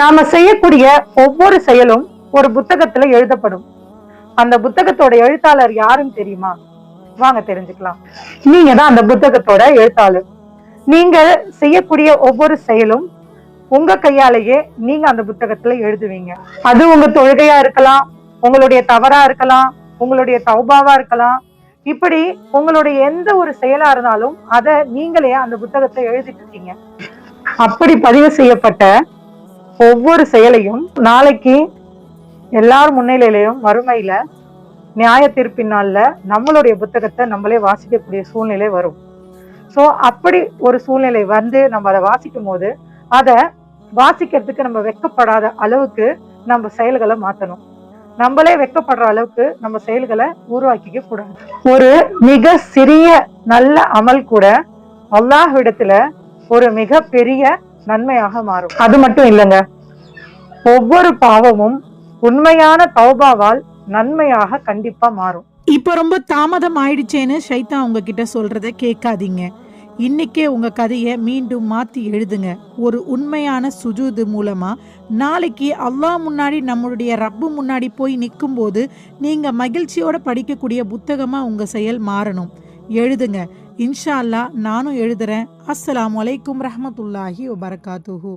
நாம செய்யக்கூடிய ஒவ்வொரு செயலும் ஒரு புத்தகத்துல எழுதப்படும். அந்த புத்தகத்தோட எழுத்தாளர் யாருன்னு தெரியுமா? வாங்க தெரிஞ்சுக்கலாம். நீங்க தான் அந்த புத்தகத்தோட எழுத்தாளர். நீங்க செய்யக்கூடிய ஒவ்வொரு செயலும் உங்க கையாலேயே நீங்க அந்த புத்தகத்துல எழுதுவீங்க. அது உங்க தொழுகையா இருக்கலாம், உங்களுடைய தவறா இருக்கலாம், உங்களுடைய தௌபாவா இருக்கலாம். இப்படி உங்களுடைய எந்த ஒரு செயலா இருந்தாலும் அதை நீங்களே அந்த புத்தகத்தை எழுதிட்டு இருக்கீங்க. அப்படி பதிவு செய்யப்பட்ட ஒவ்வொரு செயலையும் நாளைக்கு எல்லாரும் முன்னிலையிலையும் மறுமையில நியாய தீர்ப்பினால நம்மளுடைய புத்தகத்தை நம்மளே வாசிக்கக்கூடிய சூழ்நிலை வரும். சோ அப்படி ஒரு சூழ்நிலை வந்து நம்ம அதை வாசிக்கும் போது அதை வாசிக்கிறதுக்கு நம்ம வெட்கப்படாத அளவுக்கு நம்ம செயல்களை மாத்தணும். நம்மளே வெட்கப்படுற அளவுக்கு நம்ம செயல்களை உருவாக்கிக்க கூடாது. ஒரு மிக சிறிய நல்ல அமல் கூட அல்லாஹ்விடத்துல ஒரு மிக பெரிய நன்மையாக மாறும். அது மட்டும் இல்லைங்க, ஒவ்வொரு பாவமும் உண்மையான தௌபாவால் நன்மையாக கண்டிப்பா மாறும். இப்ப ரொம்ப தாமதம் ஆயிடுச்சேன்னு ஷைத்தான் உங்ககிட்ட சொல்றத கேட்காதீங்க. இன்னைக்கே உங்க கதையை மீண்டும் மாத்தி எழுதுங்க. ஒரு உண்மையான சுஜூது மூலமா நாளைக்கு அல்லாஹ் முன்னாடி நம்மளுடைய ரப்பு முன்னாடி போய் நிற்கும் போது நீங்க மகிழ்ச்சியோட படிக்கக்கூடிய புத்தகமா உங்க செயல் மாறணும். எழுதுங்க. இன்ஷா அல்லாஹ் நானும் எழுதுறேன். அஸ்ஸலாமு அலைக்கும் ரஹ்மத்துல்லாஹி வபரகாத்துஹு.